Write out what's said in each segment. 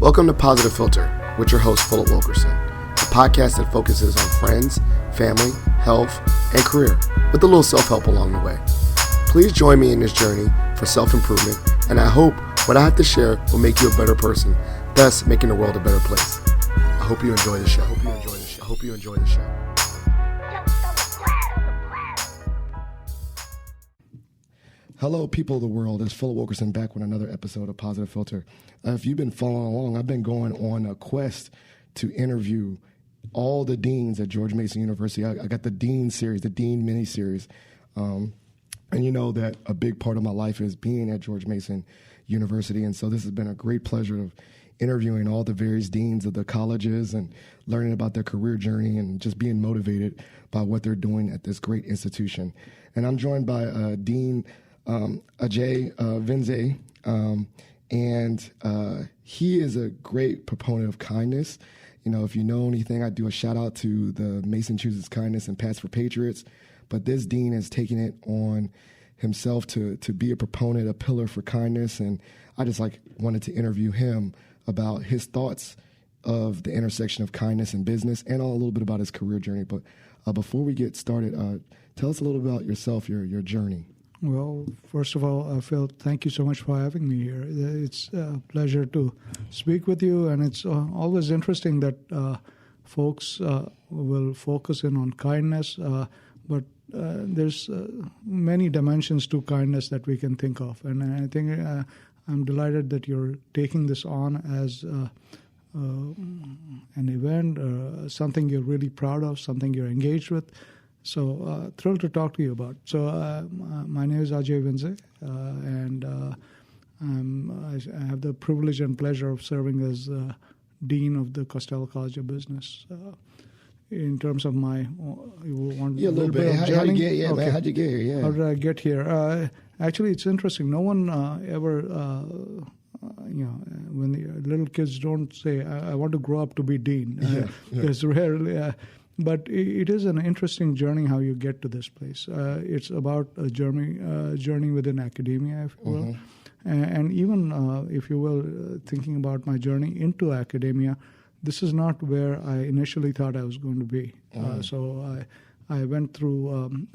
Welcome to Positive Philter with your host, Philip Wilkerson, a podcast that focuses on friends, family, health, and career, with a little self-help along the way. Please join me in this journey for self-improvement, and I hope what I have to share will make you a better person, thus making the world a better place. I hope you enjoy the show. I hope you enjoy the show. Hello, people of the world. It's Philip Wilkerson back with another episode of Positive Philter. If you've been following along, I've been going on a quest to interview all the deans at George Mason University. I got the Dean series, the Dean mini-series. And you know that a big part of my life is being at George Mason University. And so this has been a great pleasure of interviewing all the various deans of the colleges and learning about their career journey and just being motivated by what they're doing at this great institution. And I'm joined by Dean Ajay Vinze, and he is a great proponent of kindness. You know, if you know anything, I do a shout out to the Mason Chooses Kindness and Pass for Patriots. But this dean has taken it on himself to be a proponent, a pillar for kindness, and I just wanted to interview him about his thoughts of the intersection of kindness and business, and a little bit about his career journey. But before we get started, tell us a little about yourself, your journey. Well, first of all, Phil, thank you so much for having me here. It's a pleasure to speak with you, and it's always interesting that folks will focus in on kindness, but there's many dimensions to kindness that we can think of. And I think I'm delighted that you're taking this on as an event, something you're really proud of, something you're engaged with. So thrilled to talk to you about. So my name is Ajay Vinze, and I have the privilege and pleasure of serving as Dean of the Costello College of Business. In terms of my, you want a little bit of how'd you get here? Okay. How'd you get here? Yeah. How did I get here? Actually, it's interesting. No one ever, when the little kids don't say, I want to grow up to be dean. It's rarely... But it is an interesting journey how you get to this place. It's about a journey within academia, if you will. Mm-hmm. And even, if you will, thinking about my journey into academia, this is not where I initially thought I was going to be. Mm-hmm. So I went through,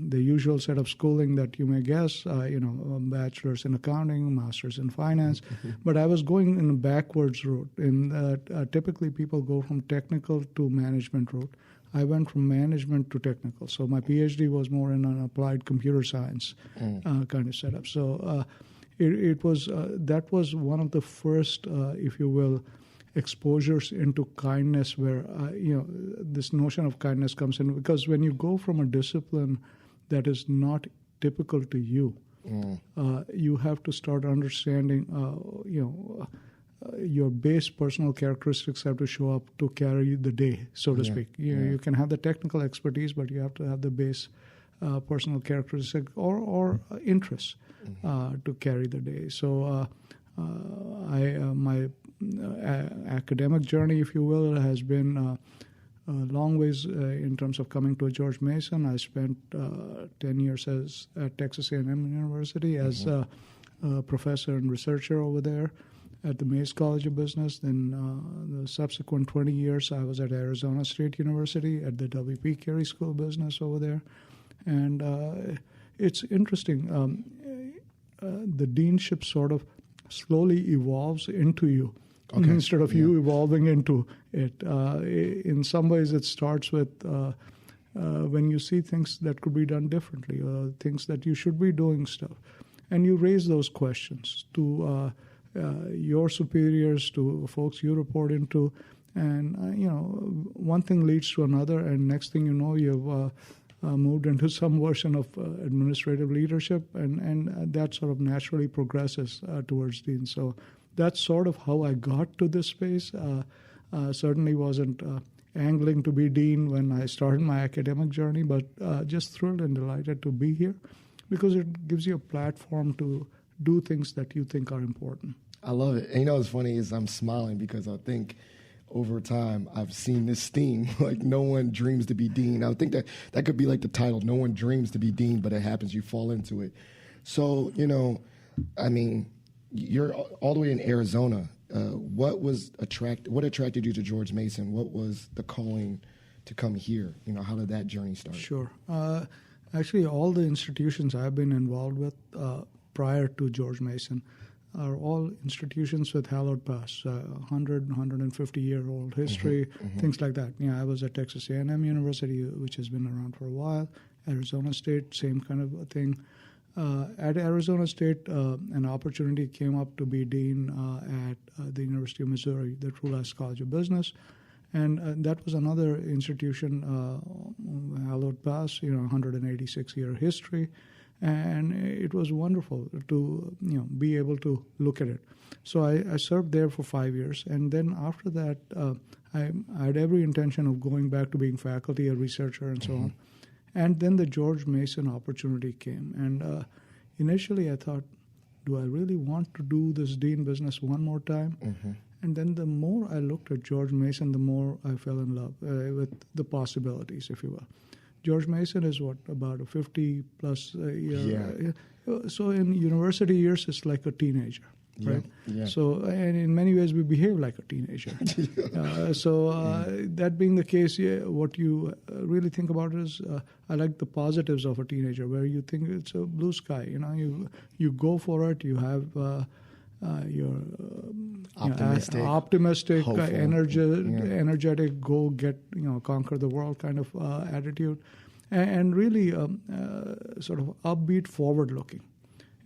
the usual set of schooling that you may guess, bachelor's in accounting, master's in finance, but I was going in a backwards route. In that, typically people go from technical to management route. I went from management to technical. So my PhD was more in an applied computer science kind of setup. So it was that was one of the first, if you will, exposures into kindness where, this notion of kindness comes in. Because when you go from a discipline that is not typical to you, you have to start understanding, your base personal characteristics have to show up to carry the day, so to speak. You can have the technical expertise, but you have to have the base personal characteristics or interests to carry the day. So my academic journey, if you will, has been a long ways in terms of coming to George Mason. I spent 10 years at Texas A&M University as a professor and researcher over there at the Mays College of Business. Then the subsequent 20 years, I was at Arizona State University at the W.P. Carey School of Business over there. And it's interesting. The deanship sort of slowly evolves into you instead of you evolving into it. In some ways, it starts with when you see things that could be done differently, or things that you should be doing stuff. And you raise those questions to your superiors, to folks you report into. And, one thing leads to another, and next thing you know, you've moved into some version of administrative leadership, and that sort of naturally progresses towards dean. So that's sort of how I got to this space. Certainly wasn't angling to be dean when I started my academic journey, but just thrilled and delighted to be here because it gives you a platform to do things that you think are important. I love it. And what's funny is I'm smiling because I think over time I've seen this theme, like no one dreams to be dean. I think that could be like the title, no one dreams to be dean, but it happens, you fall into it. So, you're all the way in Arizona. what attracted you to George Mason? What was the calling to come here? How did that journey start? Sure. Actually, all the institutions I've been involved with prior to George Mason are all institutions with hallowed past, 100, 150-year-old history, things like that. I was at Texas A&M University, which has been around for a while. Arizona State, same kind of a thing. At Arizona State, an opportunity came up to be dean at the University of Missouri, the Costello College of Business. And that was another institution, hallowed past, 186-year history. And it was wonderful to be able to look at it. So I served there for 5 years, and then after that, I had every intention of going back to being faculty, a researcher, and so on. And then the George Mason opportunity came, and initially I thought, do I really want to do this dean business one more time? And then the more I looked at George Mason, the more I fell in love with the possibilities, if you will. George Mason is about a 50-plus year. Yeah. So in university years, it's like a teenager, right? Yeah. So, and in many ways, we behave like a teenager. That being the case, what you really think about is, I like the positives of a teenager, where you think it's a blue sky. You go for it. You have you're optimistic, energetic, go get, conquer the world kind of attitude, and really sort of upbeat, forward-looking,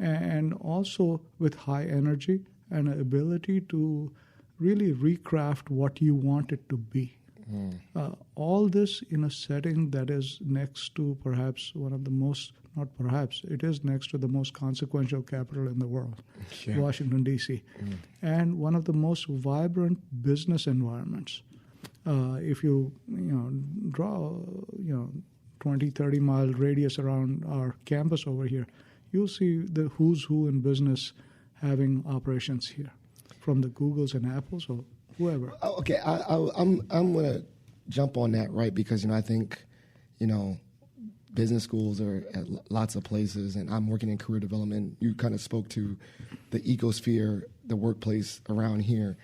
and also with high energy and an ability to really recraft what you want it to be. All this in a setting that is next to perhaps one of the most, not perhaps, it is next to the most consequential capital in the world, Washington, D.C., and one of the most vibrant business environments. If you draw 20, 30-mile radius around our campus over here, you'll see the who's who in business having operations here, from the Googles and Apples or whoever. Okay, I'm going to jump on that, right? Because I think business schools are at lots of places, and I'm working in career development. You kind of spoke to the ecosphere, the workplace around here.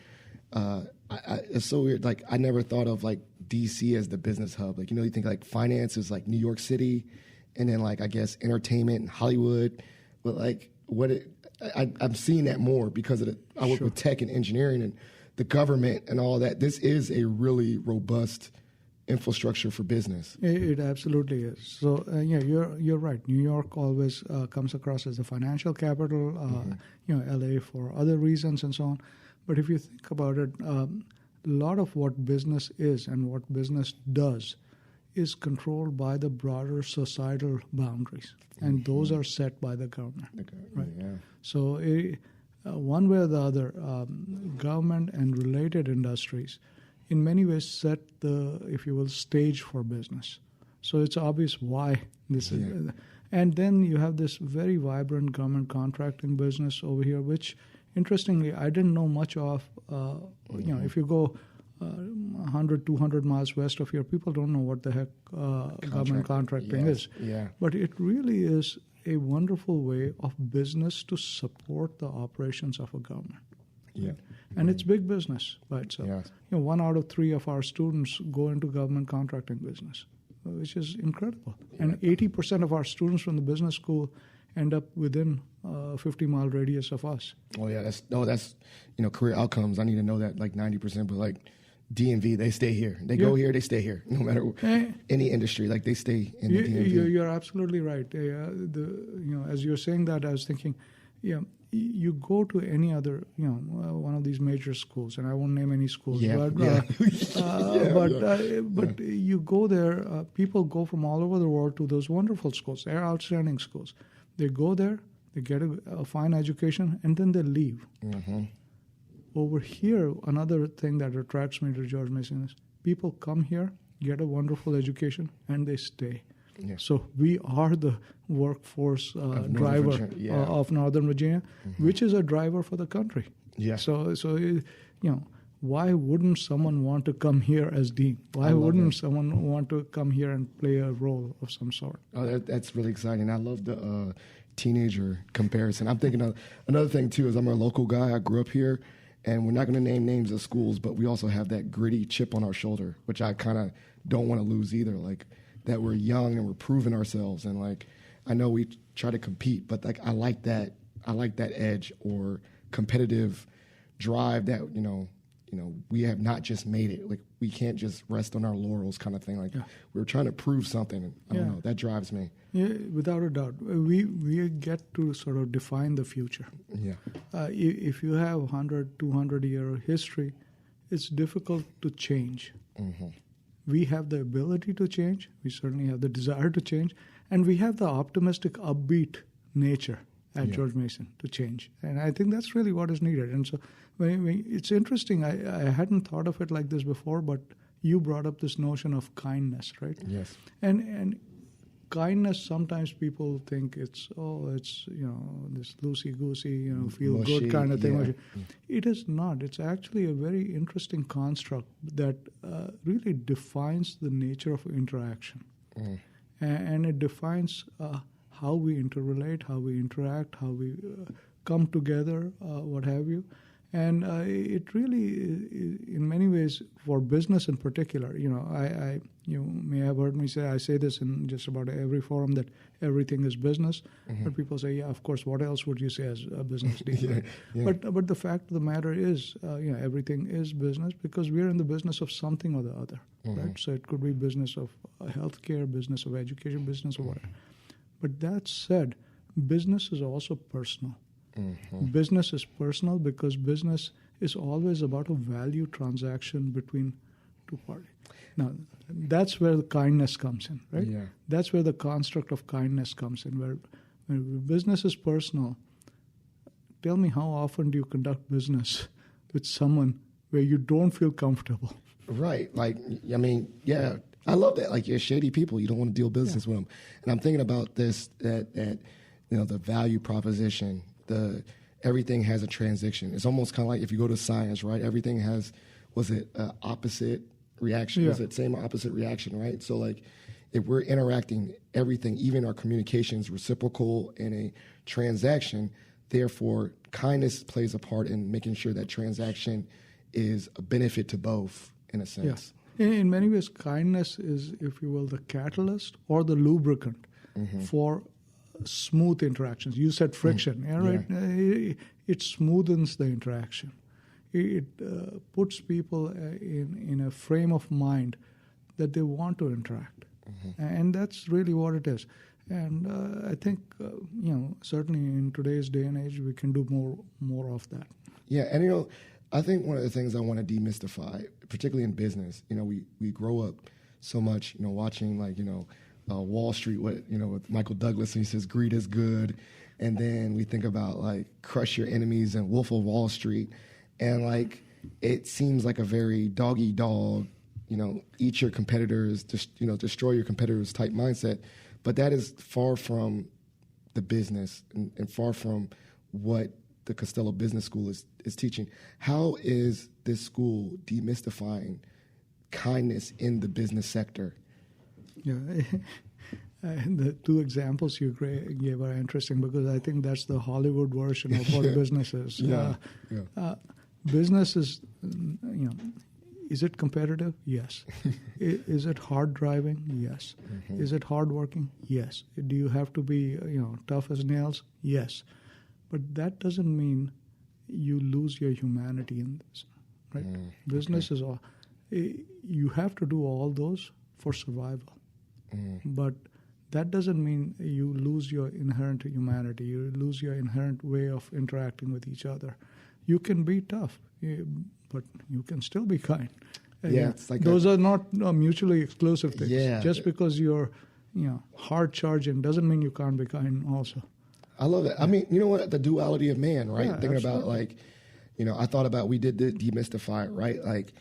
It's so weird. Like, I never thought of like DC as the business hub. Like, you think like finance is like New York City, and then like I guess entertainment and Hollywood. But like I'm seeing that more because of I work with tech and engineering and the government and all that. This is a really robust infrastructure for business. It absolutely is. So you're right. New York always comes across as the financial capital. LA for other reasons and so on. But if you think about it, a lot of what business is and what business does is controlled by the broader societal boundaries, and those are set by the government. Right? Yeah. So one way or the other, government and related industries in many ways set the, if you will, stage for business. So it's obvious why this is. And then you have this very vibrant government contracting business over here, which, interestingly, I didn't know much of. If you go 100, 200 miles west of here, people don't know what the heck government contracting is. Yeah. But it really is a wonderful way of business to support the operations of a government. Yeah. And it's big business by itself. Yes. 1 out of 3 of our students go into government contracting business, which is incredible. Yeah. And 80% of our students from the business school end up within a 50-mile radius of us. Oh, yeah. That's career outcomes. I need to know that, like 90%, but like DMV, they stay here. They go here, they stay here, no matter any industry. Like, they stay in the DMV. You're absolutely right. As you're saying that, I was thinking, you go to any other, one of these major schools, and I won't name any schools, but you go there, people go from all over the world to those wonderful schools. They're outstanding schools. They go there, they get a fine education, and then they leave. Mm-hmm. Over here, another thing that attracts me to George Mason is people come here, get a wonderful education, and they stay. Yeah. So we are the workforce driver of Northern Virginia, which is a driver for the country. Yeah. So why wouldn't someone want to come here as dean? Why wouldn't someone want to come here and play a role of some sort? Oh, that's really exciting. I love the teenager comparison. I'm thinking of another thing too. Is I'm a local guy. I grew up here, And we're not going to name names of schools, but we also have that gritty chip on our shoulder, which I kind of don't want to lose either. Like that we're young and we're proving ourselves. And like, I know we try to compete, but like, I like that edge or competitive drive that, we have not just made it. Like we can't just rest on our laurels kind of thing. Like we're trying to prove something. I don't know. That drives me. Yeah, without a doubt. We get to sort of define the future. Yeah. If you have 100, 200-year history, it's difficult to change. Mm-hmm. We have the ability to change. We certainly have the desire to change. And we have the optimistic, upbeat nature at George Mason to change. And I think that's really what is needed. And so it's interesting. I hadn't thought of it like this before, but you brought up this notion of kindness, right? Yes. And kindness, sometimes people think it's this loosey-goosey, feel mushy, good kind of thing. Yeah. It is not. It's actually a very interesting construct that really defines the nature of interaction. Mm. And it defines how we interrelate, how we interact, how we come together, what have you. And it really, in many ways, for business in particular, you may have heard me say, I say this in just about every forum, that everything is business. Mm-hmm. But people say, yeah, of course, what else would you say as a business deal? Yeah, right? yeah. But the fact of the matter is, everything is business because we're in the business of something or the other, Mm-hmm. right? So it could be business of healthcare, business of education, business of whatever. But that said, business is also personal. Mm-hmm. Business is personal because business is always about a value transaction between two parties. Now, that's where the kindness comes in, right? Yeah. That's where the construct of kindness comes in, where business is personal. Tell me, how often do you conduct business with someone where you don't feel comfortable? Right. Like, I mean, yeah, I love that. Like, you're shady people. You don't want to deal business with them. And I'm thinking about this, that the value proposition, everything has a transition. It's almost kind of like if you go to science, right? Everything has, opposite reaction? Yeah. Was it same or opposite reaction, right? So, like, if we're interacting, everything, even our communications, reciprocal in a transaction, therefore, kindness plays a part in making sure that transaction is a benefit to both, in a sense. Yeah. In many ways, kindness is, if you will, the catalyst or the lubricant for smooth interactions. You said friction, right? It smoothens the interaction. It puts people in a frame of mind that they want to interact. And that's really what it is. And I think, certainly in today's day and age, we can do more of that. Yeah, and I think one of the things I want to demystify, particularly in business, we grow up so much, watching Wall Street, with Michael Douglas, and he says greed is good, and then we think about like Crush Your Enemies and Wolf of Wall Street, and like it seems like a very dog-eat-dog, eat your competitors, destroy your competitors type mindset, but that is far from the business and far from what the Costello Business School is teaching. How is this school demystifying kindness in the business sector? Yeah, the two examples you gave are interesting because I think that's the Hollywood version of what business is. Business is, is it competitive? Yes. Is it hard driving? Yes. Is it hard working? Yes. Do you have to be, tough as nails? Yes. But that doesn't mean you lose your humanity in this, right? Business is all. You have to do all those for survival. But that doesn't mean you lose your inherent humanity. You lose your inherent way of interacting with each other. You can be tough, but you can still be kind. It's like those are not mutually exclusive things. Yeah. Just because you're, hard charging doesn't mean you can't be kind also. I love it. I mean, you know what? The duality of man, right? Yeah, Thinking absolutely. about I thought about, we did demystify it, right? Like,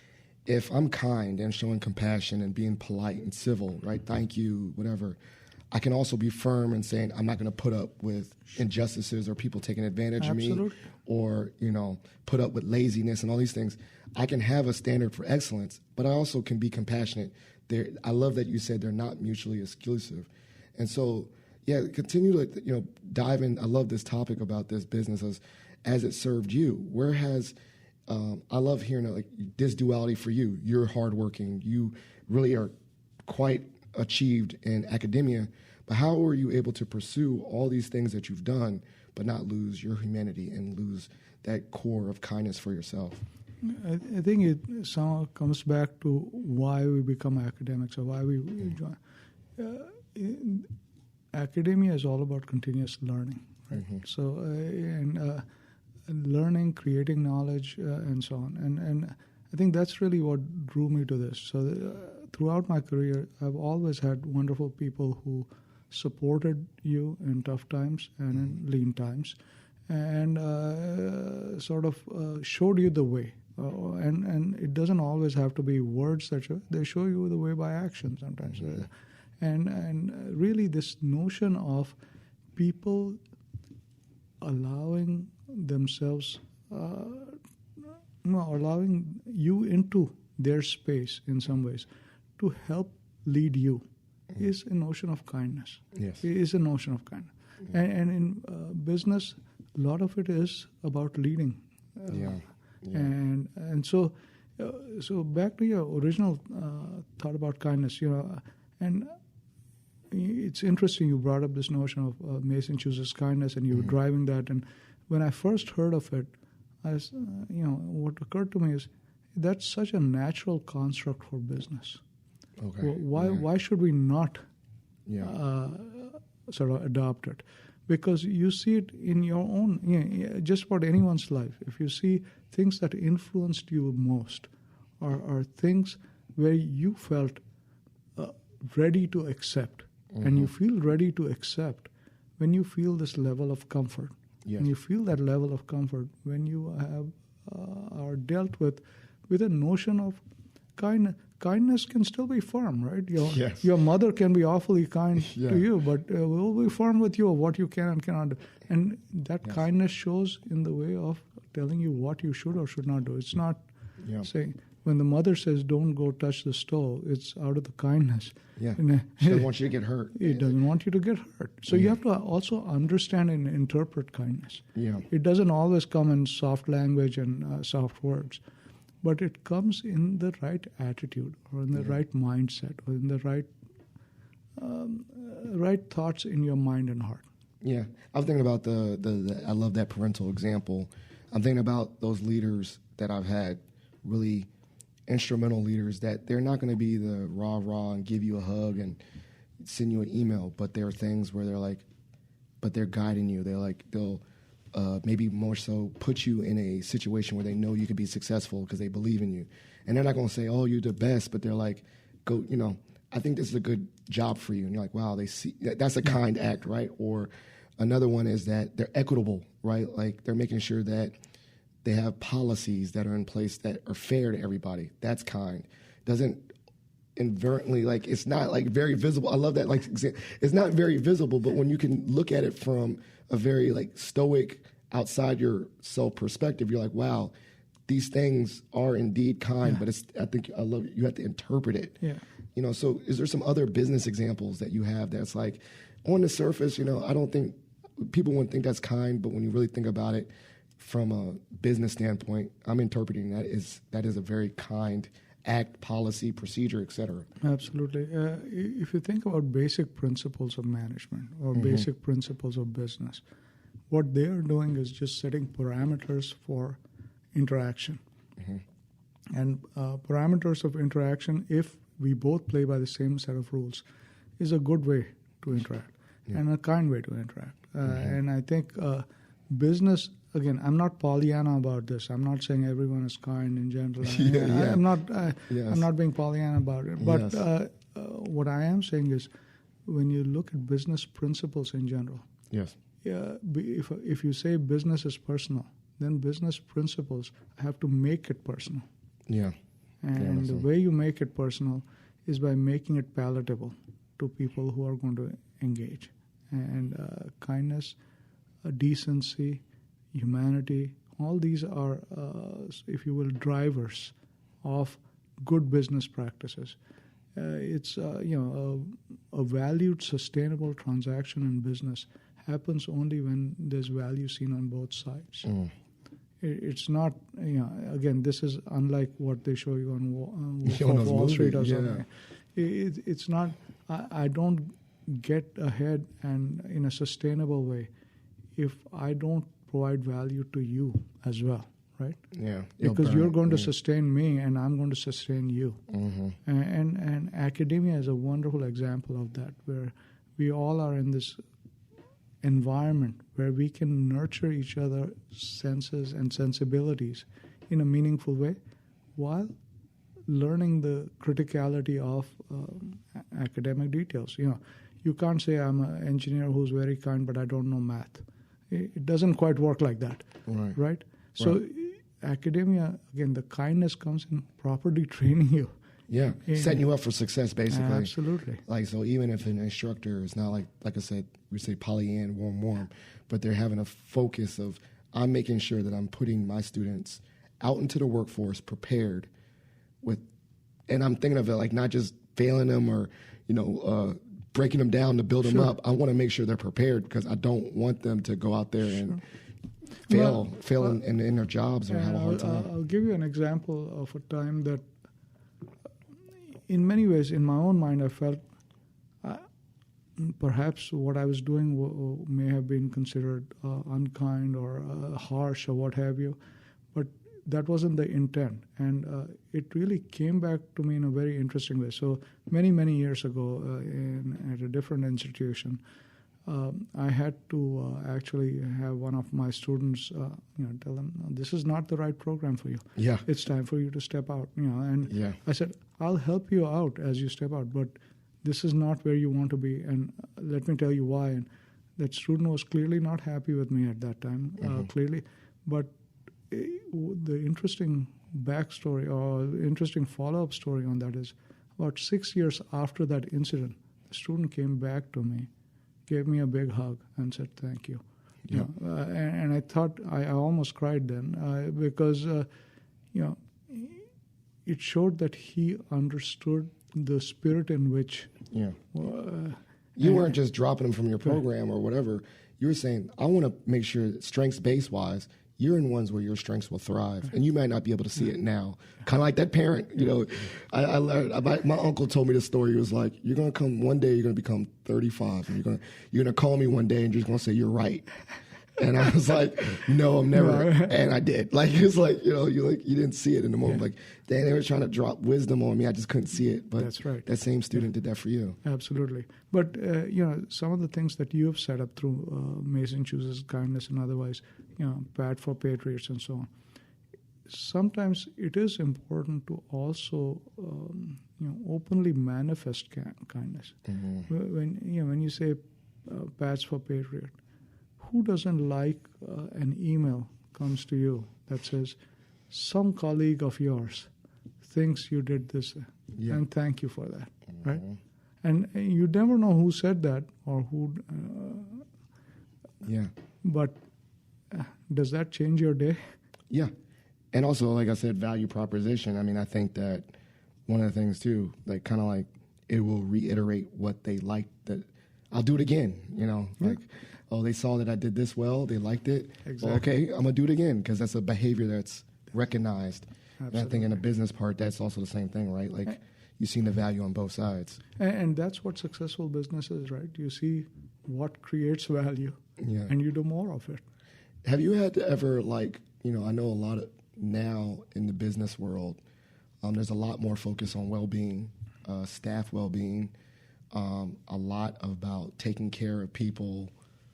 if I'm kind and showing compassion and being polite and civil, right? Thank you, whatever. I can also be firm and saying I'm not going to put up with injustices or people taking advantage of me, or put up with laziness and all these things. I can have a standard for excellence, but I also can be compassionate. I love that you said they're not mutually exclusive, and so continue to dive in. I love this topic about this business as it served you. Where has I love hearing like this duality for you. You're hardworking. You really are quite achieved in academia. But how were you able to pursue all these things that you've done, but not lose your humanity and lose that core of kindness for yourself? I think it somehow comes back to why we become academics or why we join. Academia is all about continuous learning, right? Mm-hmm. So, learning, creating knowledge, and so on. And I think that's really what drew me to this. So, throughout my career, I've always had wonderful people who supported you in tough times and in lean times, and sort of showed you the way. And it doesn't always have to be words that they show you the way by action sometimes. Mm-hmm. And really this notion of people allowing themselves, allowing you into their space in some ways to help lead you is a notion of kindness. Yes. It is a notion of kindness. Mm-hmm. And in business, a lot of it is about leading. Yeah. And so back to your original thought about kindness, and it's interesting you brought up this notion of Mason chooses kindness, and you were driving that. And when I first heard of it, what occurred to me is that's such a natural construct for business. Okay. Why should we not sort of adopt it? Because you see it in your own, just about anyone's life. If you see things that influenced you most, or things where you felt ready to accept, and you feel ready to accept when you feel this level of comfort. Yes. And you feel that level of comfort when you have are dealt with a notion of kindness. Kindness can still be firm, right? Your mother can be awfully kind to you, but will be firm with you of what you can and cannot do. And that kindness shows in the way of telling you what you should or should not do. It's not saying, when the mother says, don't go touch the stove, it's out of the kindness. Yeah. She doesn't want you to get hurt. It doesn't want you to get hurt. So you have to also understand and interpret kindness. Yeah. It doesn't always come in soft language and soft words. But it comes in the right attitude, or in the right mindset, or in the right thoughts in your mind and heart. Yeah, I'm thinking about the I love that parental example. I'm thinking about those leaders that I've had, really instrumental leaders, that they're not going to be the rah-rah and give you a hug and send you an email, but there are things where they're like, but they're guiding you. They'll maybe more so put you in a situation where they know you could be successful because they believe in you. And they're not going to say, oh, you're the best, but they're like, go, I think this is a good job for you. And you're like, wow, they see that's a kind act, right? Or another one is that they're equitable, right? Like they're making sure that they have policies that are in place that are fair to everybody. That's kind. Doesn't inadvertently, like, it's not like very visible. I love that. Like, it's not very visible, but when you can look at it from a very like stoic, outside yourself perspective, you're like, wow, these things are indeed kind. But I love it. You have to interpret it. Yeah. So is there some other business examples that you have that's like, on the surface, I don't think people wouldn't think that's kind, but when you really think about it from a business standpoint, I'm interpreting that is a very kind act, policy, procedure, et cetera. Absolutely. If you think about basic principles of management or basic principles of business, what they are doing is just setting parameters for interaction. And parameters of interaction, if we both play by the same set of rules, is a good way to interact and a kind way to interact. And I think business, again, I'm not Pollyanna about this. I'm not saying everyone is kind in general. I'm not being Pollyanna about it. But what I am saying is, when you look at business principles in general, if you say business is personal, then business principles have to make it personal. Yeah. And the way you make it personal is by making it palatable to people who are going to engage. And kindness, decency, humanity, all these are, if you will, drivers of good business practices. It's a valued, sustainable transaction in business happens only when there's value seen on both sides. It's not, again, this is unlike what they show you on Wall Street or something. It's not, I don't get ahead and in a sustainable way if I don't provide value to you as well, right? Yeah. Because you're going to sustain me and I'm going to sustain you. Mm-hmm. And academia is a wonderful example of that, where we all are in this environment where we can nurture each other's senses and sensibilities in a meaningful way while learning the criticality of academic details. You can't say I'm an engineer who's very kind, but I don't know math. It doesn't quite work like that, right? So academia, again, the kindness comes in properly training you. Yeah, setting you up for success, basically. Absolutely. Like, so even if an instructor is not like I said, we say Pollyann, warm, but they're having a focus of, I'm making sure that I'm putting my students out into the workforce prepared with, and I'm thinking of it like not just failing them or, breaking them down to build them up. I want to make sure they're prepared because I don't want them to go out there and fail in their jobs or have a hard time. I'll give you an example of a time that, in many ways, in my own mind, I felt perhaps what I was doing may have been considered unkind or harsh or what have you, but that wasn't the intent. And it really came back to me in a very interesting way. So many, many years ago at a different institution, I had to actually have one of my students, tell them, this is not the right program for you. Yeah. It's time for you to step out. And I said, I'll help you out as you step out, but this is not where you want to be. And let me tell you why. And that student was clearly not happy with me at that time, clearly. But the interesting backstory or interesting follow-up story on that is about 6 years after that incident, the student came back to me, gave me a big hug and said, thank you. Yep. And I thought, I almost cried then because, it showed that he understood the spirit in which... you weren't just dropping them from your program or whatever. You were saying, I want to make sure that strengths-based-wise, you're in ones where your strengths will thrive, and you might not be able to see it now. Kind of like that parent, I learned. My uncle told me this story. He was like, "You're gonna come one day. You're gonna become 35, and you're gonna call me one day, and you're just gonna say you're right." And I was like, "No, I'm never." And I did. Like it's like you didn't see it in the moment. Like, dang, they were trying to drop wisdom on me. I just couldn't see it. But that's right. That same student did that for you. Absolutely. But some of the things that you have set up through Mason Chooses Kindness and otherwise, Pat for Patriots and so on. Sometimes it is important to also openly manifest kindness. Mm-hmm. When you say Pats for Patriot, who doesn't like an email comes to you that says some colleague of yours thinks you did this and thank you for that, right? And you never know who said that or who. But does that change your day? Yeah. And also, like I said, value proposition. I mean, I think that one of the things too, like kind of like it will reiterate what they like. That I'll do it again. Like, oh, they saw that I did this well. They liked it. Exactly. Well, okay, I'm gonna do it again because that's a behavior that's recognized. Absolutely. And I think in the business part, that's also the same thing, right? Like you've seen the value on both sides. And that's what successful business is, right? You see what creates value, and you do more of it. Have you had to ever I know a lot of now in the business world, there's a lot more focus on well-being, staff well-being, a lot about taking care of people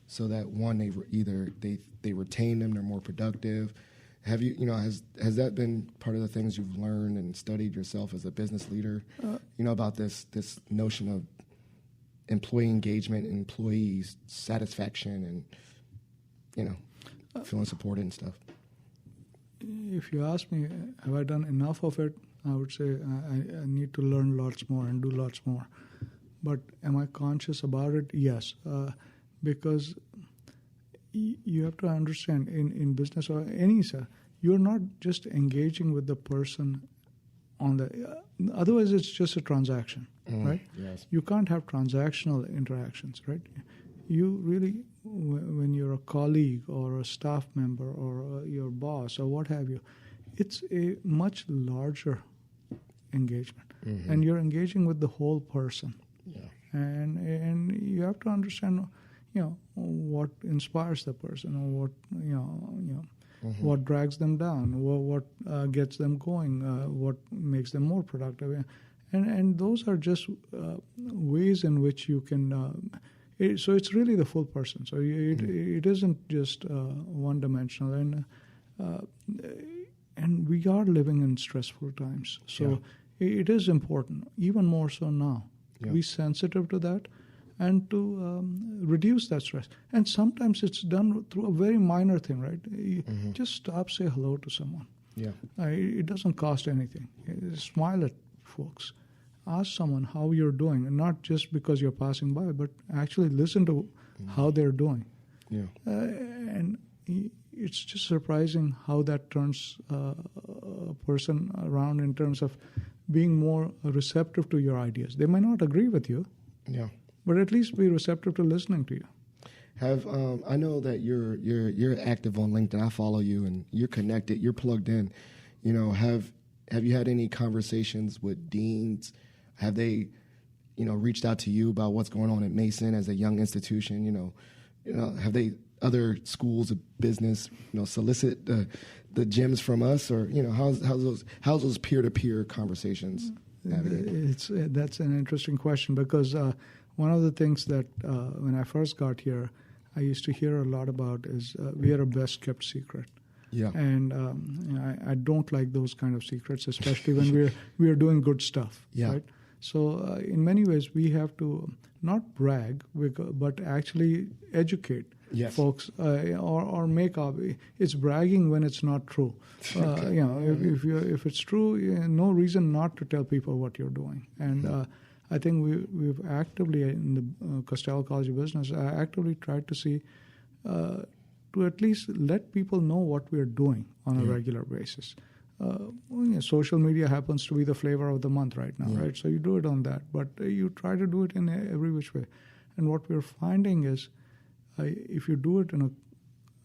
so that one, they retain them, they're more productive. Have you, has that been part of the things you've learned and studied yourself as a business leader? About this notion of employee engagement, employees satisfaction, and feeling supported and stuff. If you ask me, have I done enough of it? I would say I need to learn lots more and do lots more. But am I conscious about it? Yes, because you have to understand in business or any sector, you're not just engaging with the person on the. Otherwise, it's just a transaction, right? Yes. You can't have transactional interactions, right? you really, when you're a colleague or a staff member or your boss or what have you, it's a much larger engagement, and you're engaging with the whole person. Yeah. And you have to understand, what inspires the person, or what what drags them down, what gets them going, what makes them more productive, and those are just ways in which you can. So it's really the full person. So it isn't just one dimensional, and we are living in stressful times. So it is important, even more so now, to be sensitive to that and to reduce that stress. And sometimes it's done through a very minor thing, right? You just stop, say hello to someone. Yeah. It doesn't cost anything. Smile at folks. Ask someone how you're doing, and not just because you're passing by, but actually listen to how they're doing. Yeah. And it's just surprising how that turns a person around in terms of being more receptive to your ideas. They might not agree with you, but at least be receptive to listening to you. I know that you're active on LinkedIn. I follow you, and you're connected. You're plugged in. Have you had any conversations with deans? Have they, reached out to you about what's going on at Mason as a young institution? Have they, other schools of business, solicit the gems from us, or how's those peer-to-peer conversations navigated? That's an interesting question, because one of the things that when I first got here, I used to hear a lot about is we are a best kept secret. Yeah. And I don't like those kind of secrets, especially when we're doing good stuff. Yeah. Right. So in many ways, we have to not brag, but actually educate folks, or make up. It's bragging when it's not true. If it's true, no reason not to tell people what you're doing. And I think we've actively, in the Costello College of Business, actively tried to see, to at least let people know what we're doing on a regular basis. Social media happens to be the flavor of the month right now, right? So you do it on that, but you try to do it in every which way. And what we're finding is, if you do it in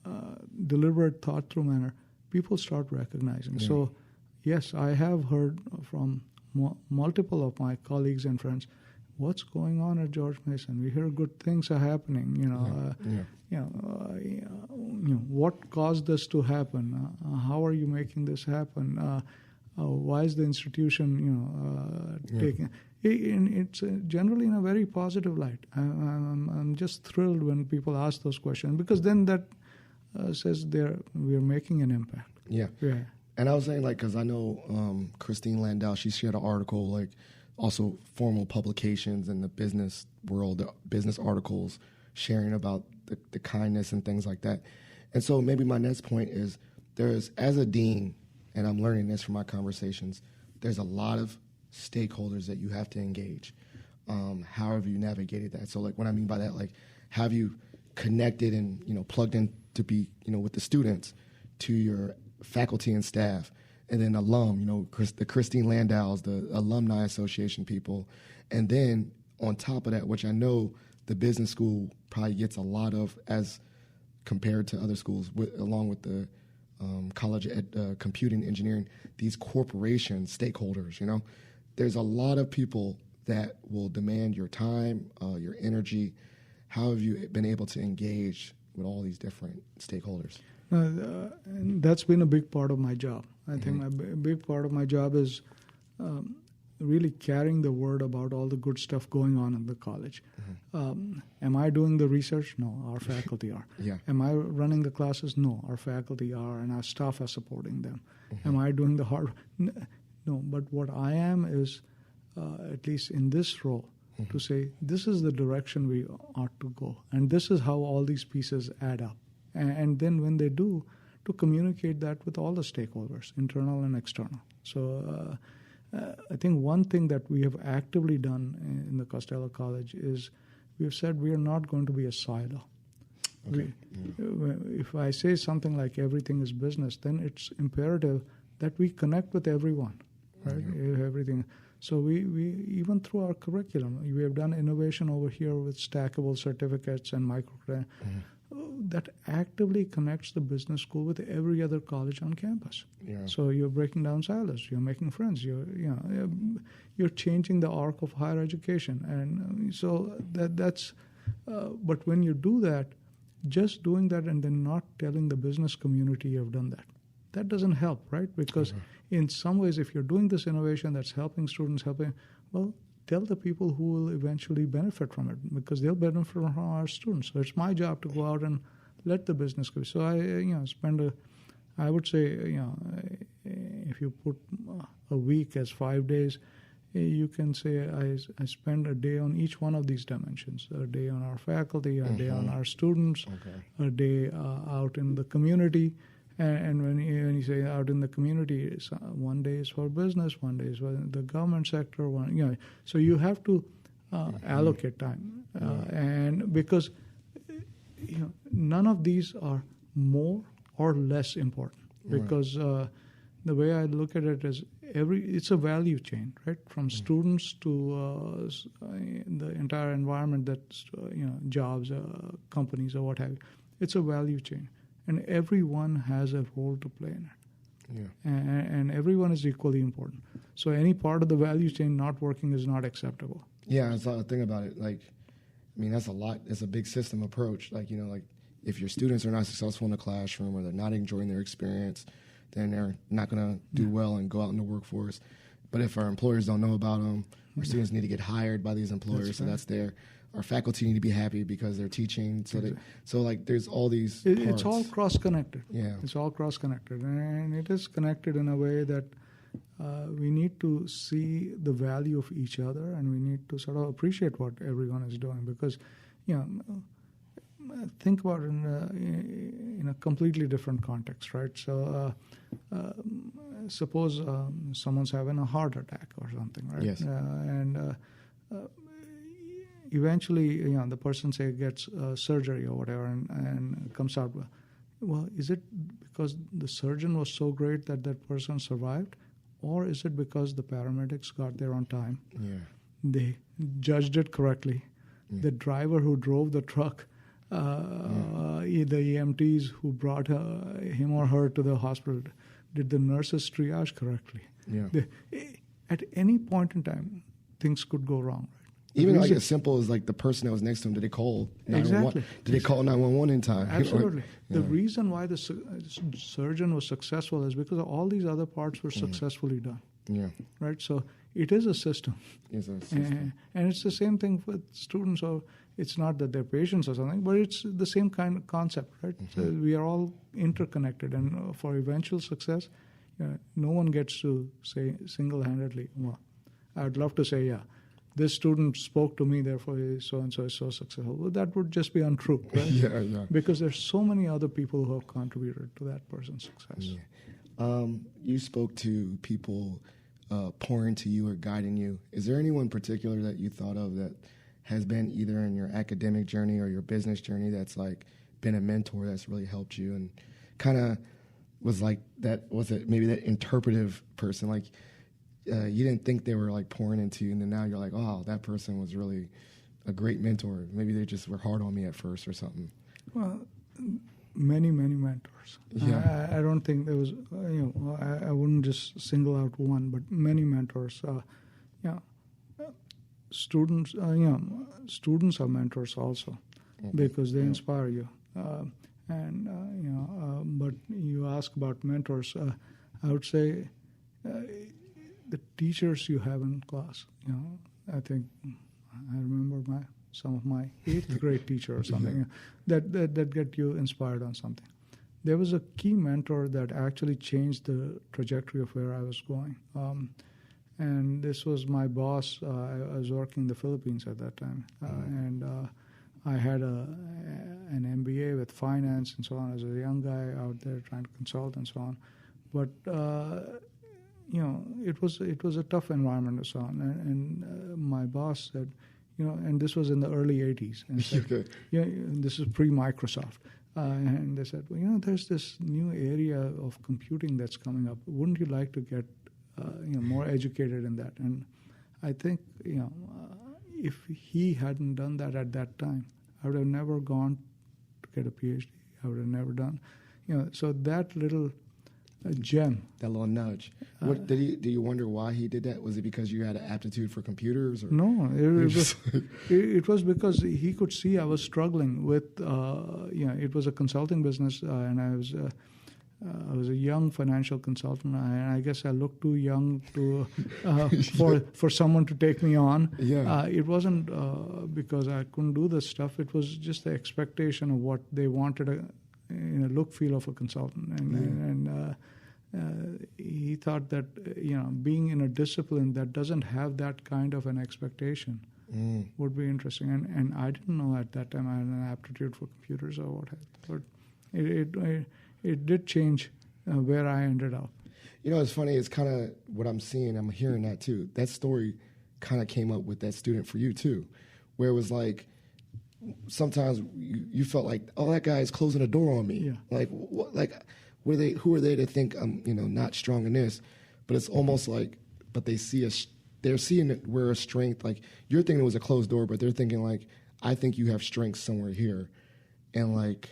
a deliberate, thought-through manner, people start recognizing. Yeah. So, yes, I have heard from multiple of my colleagues and friends, what's going on at George Mason? We hear good things are happening. What caused this to happen? How are you making this happen? Why is the institution, taking? It's generally in a very positive light. I'm just thrilled when people ask those questions, because then that says we're making an impact. Yeah. And I was saying, because I know Christine Landau, she shared an article, also formal publications in the business world, the business articles sharing about the kindness and things like that. And so maybe my next point is, as a dean, and I'm learning this from my conversations, there's a lot of stakeholders that you have to engage. How have you navigated that? So what I mean by that, have you connected and, plugged in to be, with the students, to your faculty and staff, and then alum, the Christine Landau's, the Alumni Association people. And then on top of that, which I know the business school probably gets a lot of as compared to other schools, along with the College of Computing Engineering, these corporation stakeholders, there's a lot of people that will demand your time, your energy. How have you been able to engage with all these different stakeholders? And that's been a big part of my job. I think a big part of my job is really carrying the word about all the good stuff going on in the college. Am I doing the research? No, our faculty are. Am I running the classes? No, our faculty are, and our staff are supporting them. Am I doing the hard? No, but what I am is, at least in this role, to say this is the direction we ought to go, and this is how all these pieces add up. And then when they do, to communicate that with all the stakeholders, internal and external. So I think one thing that we have actively done in the Costello College is we've said we are not going to be a silo. Okay. If I say something like everything is business, then it's imperative that we connect with everyone, right? Everything. So we even through our curriculum, we have done innovation over here with stackable certificates and microcredit that actively connects the business school with every other college on campus. Yeah. So you're breaking down silos, you're making friends, you're changing the arc of higher education, and so that's. But when you do that, just doing that and then not telling the business community you have done that doesn't help, right? Because in some ways, if you're doing this innovation that's helping students, tell the people who will eventually benefit from it, because they'll benefit from our students. So it's my job to go out and let the business go. So I would say, if you put a week as 5 days, you can say I spend a day on each one of these dimensions: a day on our faculty, a day on our students, a day out in the community. And when you say out in the community, one day is for business, one day is for the government sector. So you have to allocate time, and because none of these are more or less important. Because the way I look at it is it's a value chain, right? From students to the entire environment that's jobs, companies, or what have you. It's a value chain. And everyone has a role to play in it. Yeah. And everyone is equally important. So any part of the value chain not working is not acceptable. Yeah, that's the thing about it. That's a lot. It's a big system approach. If your students are not successful in the classroom or they're not enjoying their experience, then they're not going to do well and go out in the workforce. But if our employers don't know about them, our students need to get hired by these employers, that's there. Our faculty need to be happy because they're teaching. So there's all these parts. It's all cross-connected. Yeah. It's all cross-connected. And it is connected in a way that we need to see the value of each other, and we need to sort of appreciate what everyone is doing. Because, think about it in a completely different context, right? So suppose someone's having a heart attack or something, right? Yes. Eventually, the person, say, gets surgery or whatever and comes out. Well, is it because the surgeon was so great that person survived? Or is it because the paramedics got there on time? Yeah. They judged it correctly. Yeah. The driver who drove the truck, the EMTs who brought him or her to the hospital, did the nurses triage correctly? Yeah. At any point in time, things could go wrong. Even as simple as the person that was next to him, did they call 911? Exactly. Did they call 911 in time? Absolutely. The reason why the surgeon was successful is because all these other parts were successfully done. Yeah. Right? So it is a system. It's a system. And it's the same thing with students. Or it's not that they're patients or something, but it's the same kind of concept, right? So we are all interconnected. And for eventual success, no one gets to say single-handedly, well, I'd love to say, this student spoke to me, therefore so-and-so is so successful. Well, that would just be untrue, right? Yeah. Because there's so many other people who have contributed to that person's success. Yeah. You spoke to people pouring to you or guiding you. Is there anyone particular that you thought of that has been either in your academic journey or your business journey that's been a mentor that's really helped you and kind of was maybe that interpretive person, you didn't think they were pouring into you, and then now you're oh, that person was really a great mentor. Maybe they just were hard on me at first or something. Well, many mentors. Yeah. I don't think there was, I wouldn't just single out one, but many mentors. Students, students are mentors also, because they inspire you. But you ask about mentors, I would say the teachers you have in class. I think I remember some of my 8th grade teacher or something that get you inspired on something. There was a key mentor that actually changed the trajectory of where I was going. And this was my boss. I was working in the Philippines at that time, and I had an MBA with finance and so on. As a young guy out there trying to consult and so on, but it was a tough environment and so on. And my boss said, and this was in the early '80s, and said, this is pre-Microsoft. And they said, well, there's this new area of computing that's coming up. Wouldn't you like to get more educated in that? And I think, if he hadn't done that at that time, I would have never gone to get a PhD. I would have never done, so that little gem. That little nudge. What do you wonder why he did that? Was it because you had an aptitude for computers? Or? No, it was because he could see I was struggling with, it was a consulting business, and I was a young financial consultant, and I guess I looked too young to for someone to take me on. Yeah. It wasn't because I couldn't do this stuff. It was just the expectation of what they wanted, look, feel of a consultant, and he thought that being in a discipline that doesn't have that kind of an expectation would be interesting. And I didn't know at that time I had an aptitude for computers or what have you. But it did change where I ended up. It's funny. It's kind of what I'm seeing. I'm hearing that too. That story kind of came up with that student for you too, where it was like sometimes you felt like, oh, that guy is closing the door on me. Yeah. Like, what? Like, who are they to think I'm, not strong in this? But it's almost like, but they see they're seeing it where a strength. Like you're thinking it was a closed door, but they're thinking like, I think you have strength somewhere here, and like.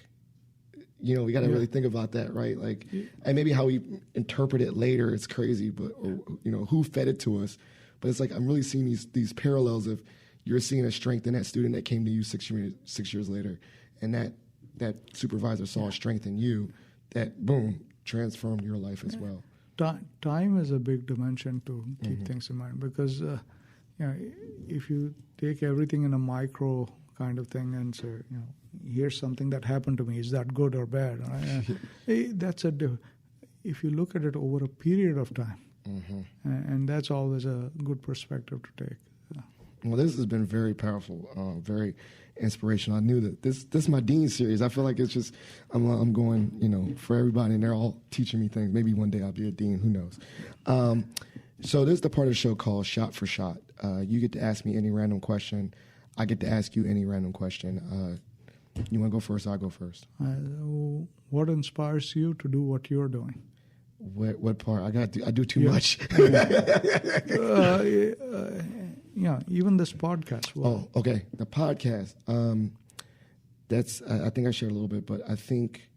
We got to really think about that, right? Like, and maybe how we interpret it later, it's crazy, but who fed it to us? But it's like I'm really seeing these parallels of you're seeing a strength in that student that came to you 6 years later, and that supervisor saw a strength in you that boom transformed your life as well. Time is a big dimension to keep things in mind because if you take everything in a micro kind of thing and say, here's something that happened to me. Is that good or bad? That's if you look at it over a period of time, and that's always a good perspective to take. Well, this has been very powerful, very inspirational. I knew that this is my Dean series. I feel like it's just I'm going, for everybody, and they're all teaching me things. Maybe one day I'll be a dean. Who knows? So this is the part of the show called Shot for Shot. You get to ask me any random question. I get to ask you any random question. You want to go first? I'll go first. What inspires you to do what you're doing? What part? I do too much. Even this podcast. Oh, okay. The podcast. That's. I think I shared a little bit, but I think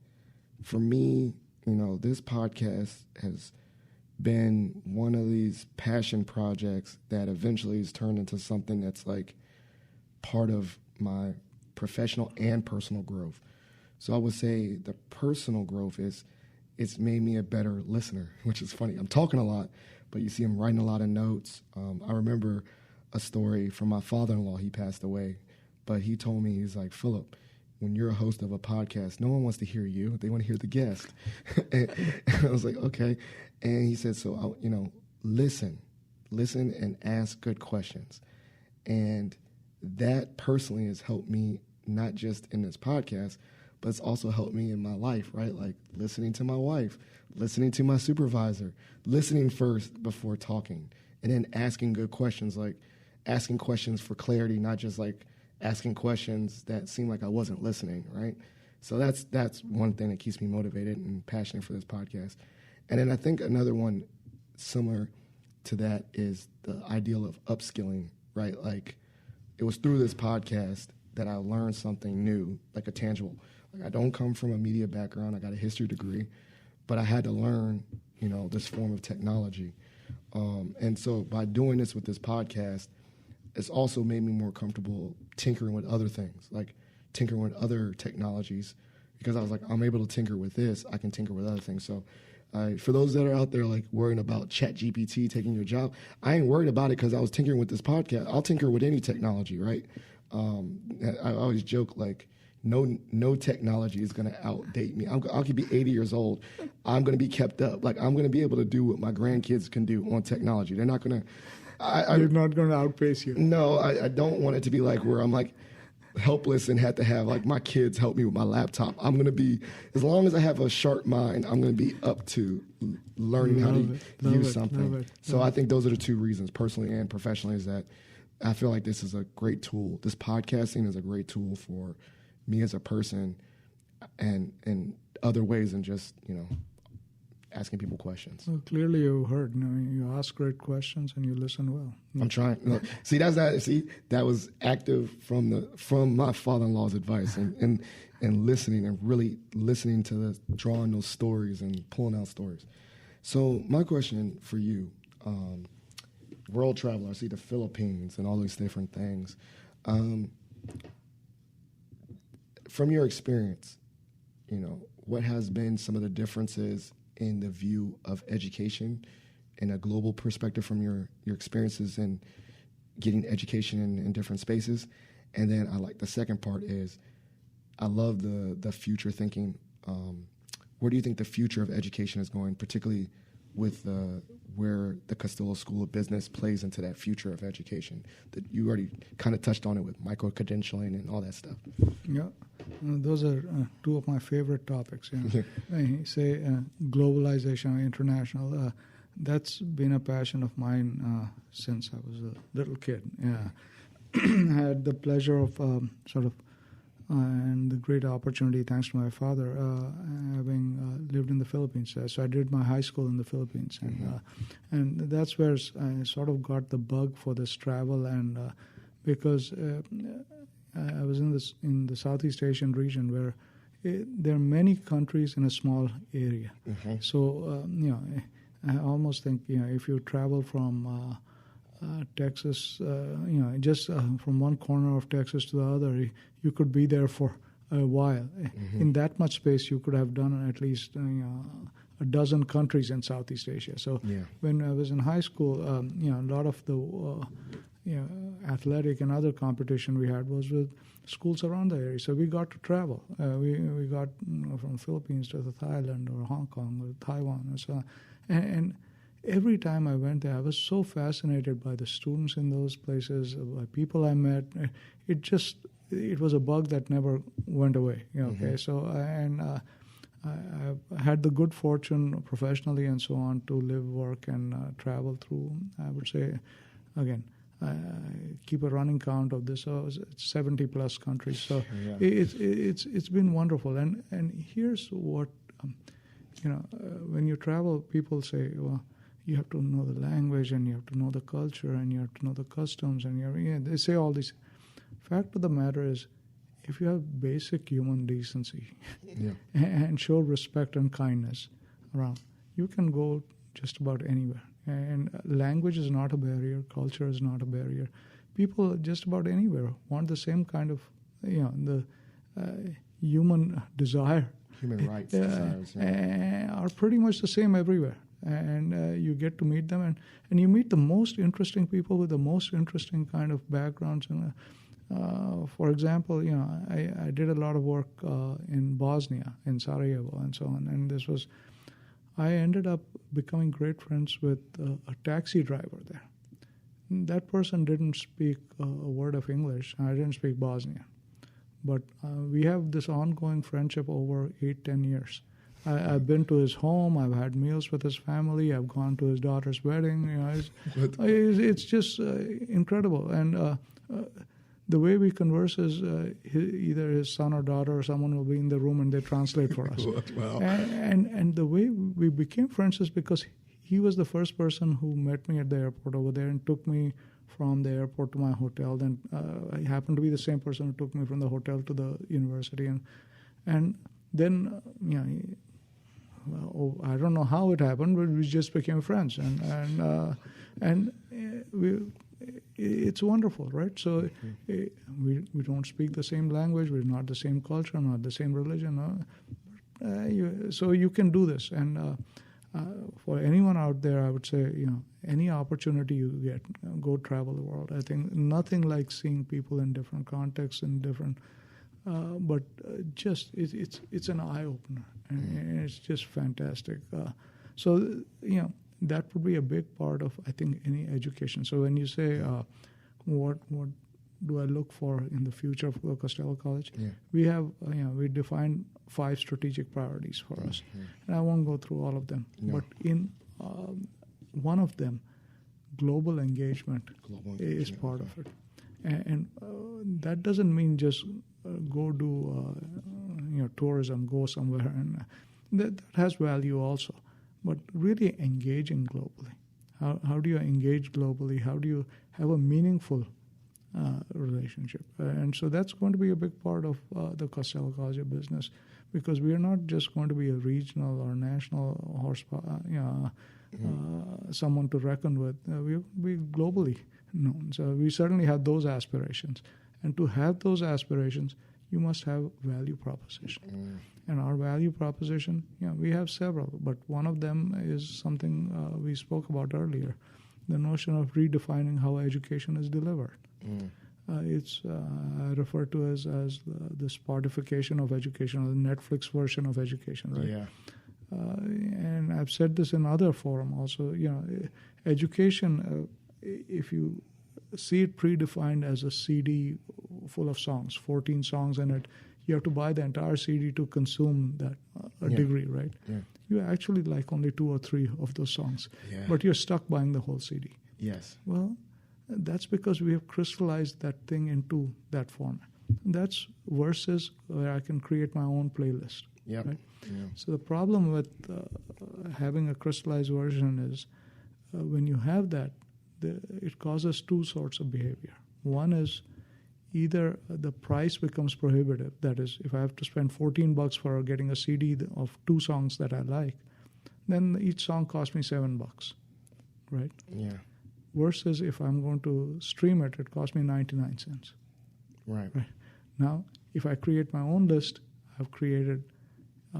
for me, this podcast has been one of these passion projects that eventually has turned into something that's like part of my professional and personal growth. So I would say the personal growth it's made me a better listener, which is funny. I'm talking a lot, but you see I'm writing a lot of notes. I remember a story from my father-in-law. He passed away, but he told me, he's like, Philip, when you're a host of a podcast, no one wants to hear you. They want to hear the guest. and I was like, okay. And he said, so, listen and ask good questions. And that personally has helped me not just in this podcast, but it's also helped me in my life, right? Like listening to my wife, listening to my supervisor, listening first before talking, and then asking good questions, like asking questions for clarity, not just like asking questions that seem like I wasn't listening, right? So that's one thing that keeps me motivated and passionate for this podcast. And then I think another one similar to that is the ideal of upskilling, right? Like it was through this podcast that I learned something new, like a tangible. Like I don't come from a media background. I got a history degree, but I had to learn, this form of technology. And so by doing this with this podcast, it's also made me more comfortable tinkering with other things, like tinkering with other technologies, because I was like, I'm able to tinker with this. I can tinker with other things. So for those that are out there like worrying about ChatGPT taking your job, I ain't worried about it because I was tinkering with this podcast. I'll tinker with any technology, right? I always joke like no technology is going to outdate me. I could be 80 years old. I'm going to be kept up. Like I'm going to be able to do what my grandkids can do on technology. They're not going to. You're not going to outpace you. No, I don't want it to be like where I'm like helpless and had to have like my kids help me with my laptop. I'm going to be, as long as I have a sharp mind, I'm going to be up to learning how to use something. So I think those are the two reasons, personally and professionally, is that I feel like this is a great tool. This podcasting is a great tool for me as a person and in other ways than just, asking people questions. Well, clearly you heard. You ask great questions and you listen well. I'm trying. Look, see, that was active from my father-in-law's advice and listening and really listening to drawing those stories and pulling out stories. So my question for you, world traveler, I see the Philippines and all these different things. From your experience, what has been some of the differences in the view of education in a global perspective from your experiences in getting education in different spaces? And then I like the second part is I love the future thinking. Where do you think the future of education is going, particularly with where the Costello School of Business plays into that future of education? That you already kind of touched on it with micro-credentialing and all that stuff. Yeah, those are two of my favorite topics. You say globalization, international. That's been a passion of mine since I was a little kid. Yeah, I had the pleasure of and the great opportunity, thanks to my father, having lived in the Philippines. So I did my high school in the Philippines, and that's where I sort of got the bug for this travel, and because I was in the Southeast Asian region where there are many countries in a small area. So I almost think if you travel from Texas, just from one corner of Texas to the other, you could be there for a while. In that much space, you could have done at least a dozen countries in Southeast Asia. So when I was in high school, a lot of the athletic and other competition we had was with schools around the area. So we got to travel. We got from Philippines to Thailand or Hong Kong or Taiwan and so on. And every time I went there, I was so fascinated by the students in those places, by people I met. It was a bug that never went away. So I had the good fortune professionally and so on to live, work, and travel through, I would say, again, I keep a running count of this. So it's 70 plus countries. So it's been wonderful. And here's what when you travel, people say, well, you have to know the language and you have to know the culture and you have to know the customs and they say all this. Fact of the matter is, if you have basic human decency and show respect and kindness around, you can go just about anywhere. And language is not a barrier, culture is not a barrier. People just about anywhere want the same kind of, the human desire. Human rights desires. Are pretty much the same everywhere. And you get to meet them, and you meet the most interesting people with the most interesting kind of backgrounds. And for example, I did a lot of work in Bosnia, in Sarajevo, and so on. And I ended up becoming great friends with a taxi driver there. That person didn't speak a word of English. I didn't speak Bosnian. But we have this ongoing friendship over 8-10 years. I've been to his home. I've had meals with his family. I've gone to his daughter's wedding. It's just incredible. And the way we converse is either his son or daughter or someone will be in the room and they translate for us. Wow. And the way we became friends is because he was the first person who met me at the airport over there and took me from the airport to my hotel. Then I happened to be the same person who took me from the hotel to the university. And then, I don't know how it happened, but we just became friends. And it's wonderful, right? So we don't speak the same language, we're not the same culture, not the same religion. So you can do this. And for anyone out there, I would say, any opportunity you get, go travel the world. I think nothing like seeing people in different contexts and different, but just it's an eye opener, and it's just fantastic. So that would be a big part of, I think, any education. So when you say what do I look for in the future for Costello College, we have we defined 5 strategic priorities for us, and I won't go through all of them. But in one of them, global engagement is part of it, and that doesn't mean just go do tourism, go somewhere, and that has value also. but really engaging globally. How do you engage globally? How do you have a meaningful relationship? And so that's going to be a big part of the Costello College of Business, because we are not just going to be a regional or national horsepower, someone to reckon with. We will be globally known. So we certainly have those aspirations. And to have those aspirations, you must have value proposition. And our value proposition, we have several, but one of them is something we spoke about earlier, the notion of redefining how education is delivered. It's I refer to as the Spotification of education, or the Netflix version of education, right? Yeah. And I've said this in other forum also. Education, if you see it predefined as a CD full of songs, 14 songs in it, you have to buy the entire CD to consume that degree, right? Yeah. You actually like only 2 or 3 of those songs, but you're stuck buying the whole CD. Yes. Well, that's because we have crystallized that thing into that format. That's versus where I can create my own playlist. Yep. Right? Yeah. So the problem with having a crystallized version is when you have that, it causes 2 sorts of behavior. One is either the price becomes prohibitive. That is, if I have to spend $14 for getting a CD of 2 songs that I like, then each song costs me $7, right? Yeah. Versus if I'm going to stream it, it costs me 99 cents. Right. Now, if I create my own list, I've created a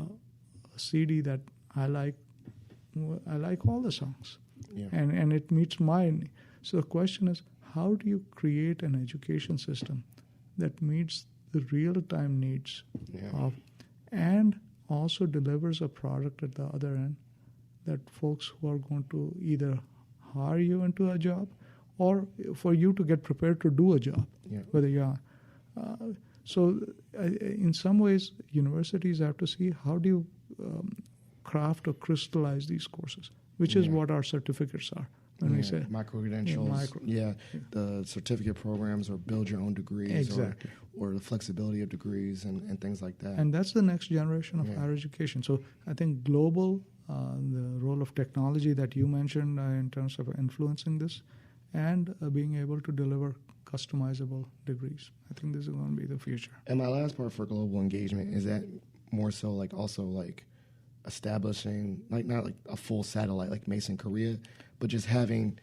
CD that I like. I like all the songs, and it meets my. So the question is, how do you create an education system that meets the real-time needs of, and also delivers a product at the other end that folks who are going to either hire you into a job or for you to get prepared to do a job, whether you are. So in some ways, universities have to see how do you craft or crystallize these courses, which is what our certificates are. When we say micro-credentials, the certificate programs, or build your own degrees, or the flexibility of degrees and things like that. And that's the next generation of higher education. So I think global, the role of technology that you mentioned in terms of influencing this, and being able to deliver customizable degrees. I think this is going to be the future. And my last part for global engagement is that more so like establishing, like not like a full satellite like Mason Korea, but just having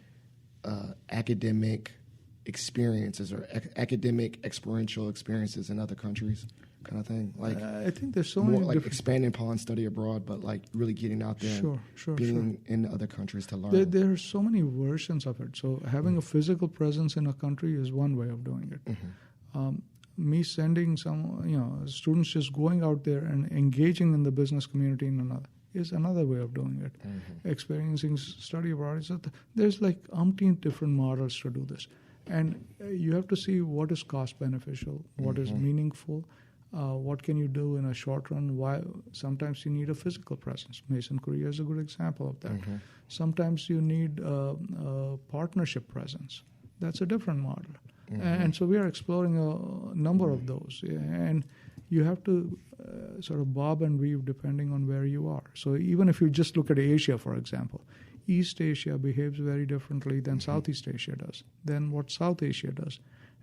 academic experiences or academic experiential experiences in other countries, kind of thing. Like I think there's so more many like expanding upon study abroad, but like really getting out there, being in other countries to learn. There are so many versions of it. So having a physical presence in a country is one way of doing it. Me sending some, students just going out there and engaging in the business community in another is another way of doing it. Experiencing study abroad. There's like umpteen different models to do this. And you have to see what is cost beneficial, what is meaningful, what can you do in a short run. Why sometimes you need a physical presence. Mason Korea is a good example of that. Sometimes you need a partnership presence. That's a different model. And so we are exploring a number of those. And you have to sort of bob and weave depending on where you are. So even if you just look at Asia, for example, East Asia behaves very differently than Southeast Asia does, than what South Asia does,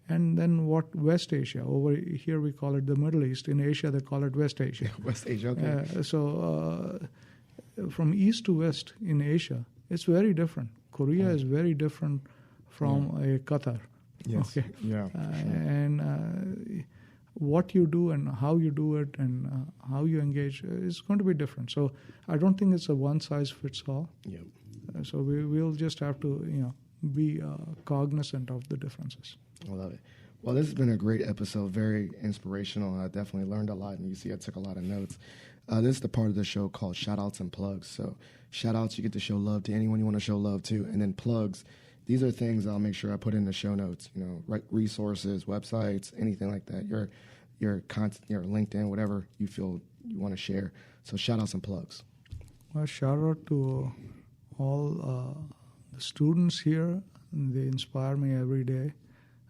and then what West Asia. Over here we call it the Middle East. In Asia they call it West Asia. West Asia, okay. So from East to West in Asia, it's very different. Korea is very different from a Qatar. Yes. Okay. Yeah. And what you do and how you do it and how you engage is going to be different. So I don't think it's a one-size-fits-all. Yep. So we'll just have to, be cognizant of the differences. I love it. Well, this has been a great episode, very inspirational. I definitely learned a lot, and you see I took a lot of notes. This is the part of the show called Shout-Outs and Plugs. So shout-outs, you get to show love to anyone you want to show love to, and then plugs. These are things I'll make sure I put in the show notes, resources, websites, anything like that, your content, your LinkedIn, whatever you feel you want to share. So shout-outs and plugs. Well, shout-out to all the students here. They inspire me every day,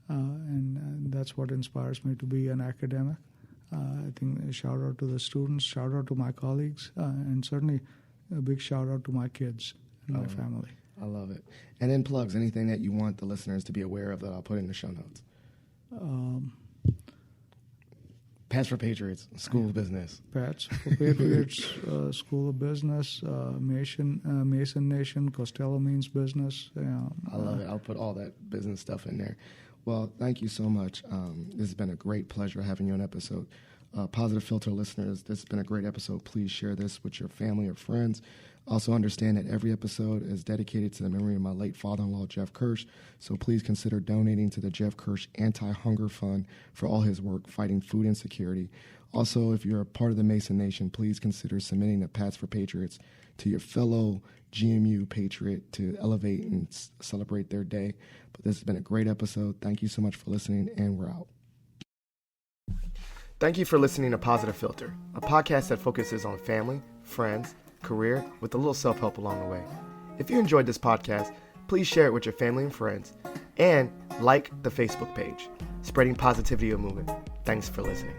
and that's what inspires me to be an academic. I think shout-out to the students, shout-out to my colleagues, and certainly a big shout out to my kids and my family. I love it. And then plugs, anything that you want the listeners to be aware of that I'll put in the show notes. Pats for Patriots, School of Business. Pats for Patriots, School of Business, Mason Nation, Costello means business. I love it. I'll put all that business stuff in there. Well, thank you so much. This has been a great pleasure having you on episode. Positive Philter listeners, this has been a great episode. Please share this with your family or friends. Also understand that every episode is dedicated to the memory of my late father-in-law, Jeff Kirsch. So please consider donating to the Jeff Kirsch Anti-Hunger Fund for all his work fighting food insecurity. Also, if you're a part of the Mason Nation, please consider submitting the Pats for Patriots to your fellow GMU Patriot to elevate and celebrate their day. But this has been a great episode. Thank you so much for listening, and we're out. Thank you for listening to Positive Philter, a podcast that focuses on family, friends, career, with a little self-help along the way. If you enjoyed this podcast, please share it with your family and friends, and like the Facebook page, Spreading Positivity of Movement. Thanks for listening.